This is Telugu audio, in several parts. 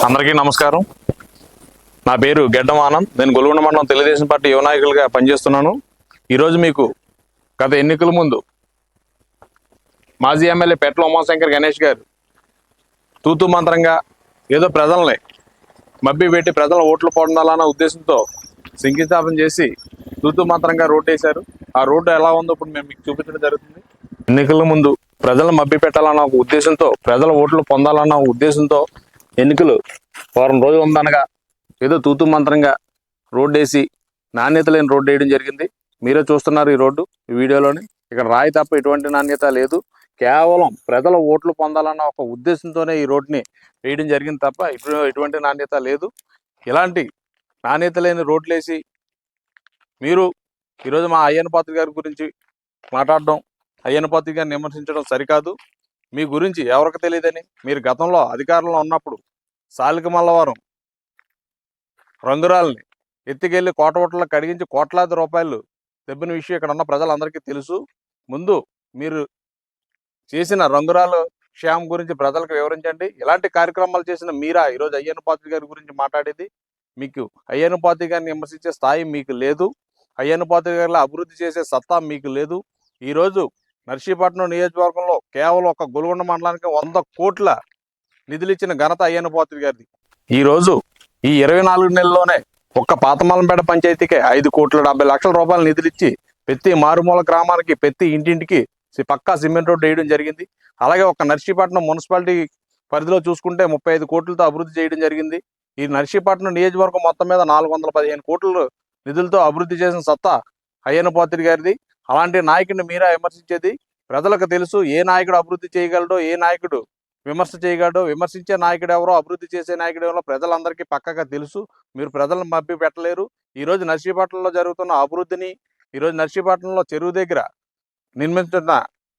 అందరికీ నమస్కారం. నా పేరు గెడ్డం ఆనంద్. నేను గొలుగొండ మండలం తెలుగుదేశం పార్టీ యువ నాయకులుగా పనిచేస్తున్నాను. ఈరోజు మీకు గత ఎన్నికల ముందు మాజీ ఎమ్మెల్యే పెట్ల ఉమాశంకర్ గణేష్ గారు తూతూ మంత్రంగా ఏదో ప్రజల్ని మబ్బి పెట్టి ప్రజల ఓట్లు పొందాలన్న ఉద్దేశంతో శంకుస్థాపన చేసి తూతూ మంత్రంగా రోడ్డు వేశారు. ఆ రోడ్డు ఎలా ఉందో ఇప్పుడు మేము మీకు చూపించడం జరుగుతుంది. ఎన్నికల ముందు ప్రజలను మబ్బి పెట్టాలన్న ఒక ఉద్దేశంతో, ప్రజల ఓట్లు పొందాలన్న ఉద్దేశంతో ఎన్నికలు వారం రోజులు ఉందనగా ఏదో తూతూ మంత్రంగా రోడ్డు వేసి నాణ్యత లేని రోడ్డు వేయడం జరిగింది. మీరే చూస్తున్నారు ఈ రోడ్డు ఈ వీడియోలోని. ఇక్కడ రాయి తప్ప ఎటువంటి నాణ్యత లేదు. కేవలం ప్రజల ఓట్లు పొందాలన్న ఒక ఉద్దేశంతోనే ఈ రోడ్డుని వేయడం జరిగింది తప్ప ఎటువంటి నాణ్యత లేదు. ఇలాంటి నాణ్యత లేని రోడ్లు వేసి మీరు ఈరోజు మా అయ్యన్న పాత్రి గారి గురించి మాట్లాడడం, అయ్యన్న పాత్రి గారిని విమర్శించడం సరికాదు. మీ గురించి ఎవరికి తెలియదని, మీరు గతంలో అధికారంలో ఉన్నప్పుడు సాలిక మల్లవరం రంగురాల్ని ఎత్తికెళ్లి కోటవోట్లలో కడిగించి కోట్లాది రూపాయలు దెబ్బిన విషయం ఇక్కడ ఉన్న ప్రజలందరికీ తెలుసు. ముందు మీరు చేసిన రంగురాలు క్షేమం గురించి ప్రజలకు వివరించండి. ఇలాంటి కార్యక్రమాలు చేసిన మీరా ఈరోజు అయ్యన్న పాత్రి గారి గురించి మాట్లాడేది? మీకు అయ్యన్న పాత్రి గారిని విమర్శించే స్థాయి మీకు లేదు. అయ్యన్న పాత్రి గారిలో అభివృద్ధి చేసే సత్తా మీకు లేదు. ఈరోజు నర్సీపట్నం నియోజకవర్గంలో కేవలం ఒక గొలుగొండ మండలానికి 100 కోట్ల నిధులు ఇచ్చిన ఘనత అయ్యన్న పాత్రి గారిది. ఈరోజు ఈ 24 నెలల్లోనే ఒక్క పాతమల్లంపేట పంచాయతీకే 5,70,00,000 రూపాయల నిధులు ఇచ్చి ప్రతి మారుమూల గ్రామానికి, ప్రతి ఇంటింటికి పక్కా సిమెంట్ రోడ్డు వేయడం జరిగింది. అలాగే ఒక నర్సీపట్నం మున్సిపాలిటీ పరిధిలో చూసుకుంటే 35 కోట్లతో అభివృద్ధి చేయడం జరిగింది. ఈ నర్సీపట్నం నియోజకవర్గం మొత్తం మీద 415 కోట్ల నిధులతో అభివృద్ధి చేసిన సత్తా అయ్యన్న పాత్రి గారిది. అలాంటి నాయకుడిని మీరా విమర్శించేది? ప్రజలకు తెలుసు ఏ నాయకుడు అభివృద్ధి చేయగలడో, ఏ నాయకుడు విమర్శ చేయగలడో. విమర్శించే నాయకుడు ఎవరో, అభివృద్ధి చేసే నాయకుడు ఎవరో ప్రజలందరికీ పక్కగా తెలుసు. మీరు ప్రజలను మభ్య పెట్టలేరు. ఈరోజు నర్సీపట్నంలో జరుగుతున్న అభివృద్ధిని, ఈరోజు నర్సీపట్నంలో చెరువు దగ్గర నిర్మించున్న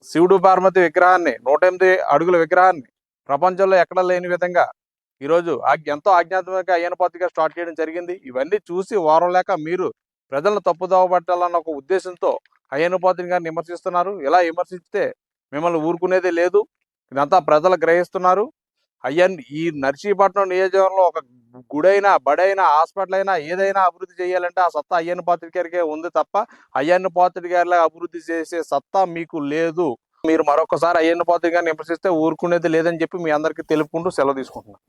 శివుడు పార్వతి విగ్రహాన్ని, 108 అడుగుల విగ్రహాన్ని ప్రపంచంలో ఎక్కడా లేని విధంగా ఈరోజు ఎంతో ఆజ్ఞాత్మకంగా అయ్యన్న పాత్రి గారు స్టార్ట్ చేయడం జరిగింది. ఇవన్నీ చూసి వారం లేక మీరు ప్రజలను తప్పుదోవ పట్టాలన్న ఒక ఉద్దేశంతో అయ్యన్న పాత్రి గారిని విమర్శిస్తున్నారు. ఇలా విమర్శిస్తే మిమ్మల్ని ఊరుకునేదే లేదు. ఇదంతా ప్రజలు గ్రహిస్తున్నారు. ఈ నర్సీపట్నం నియోజకవర్గంలో ఒక గుడైనా, బడైనా, హాస్పిటల్ అయినా ఏదైనా అభివృద్ధి చేయాలంటే ఆ సత్తా అయ్యన్న పాత్రి గారికే ఉంది తప్ప అయ్యన్న పాత్రి గారిలా అభివృద్ధి చేసే సత్తా మీకు లేదు. మీరు మరొకసారి అయ్యన్న పాత్రి గారిని విమర్శిస్తే ఊరుకునేది లేదని చెప్పి మీ అందరికీ తెలుపుకుంటూ సెలవు తీసుకుంటున్నాను.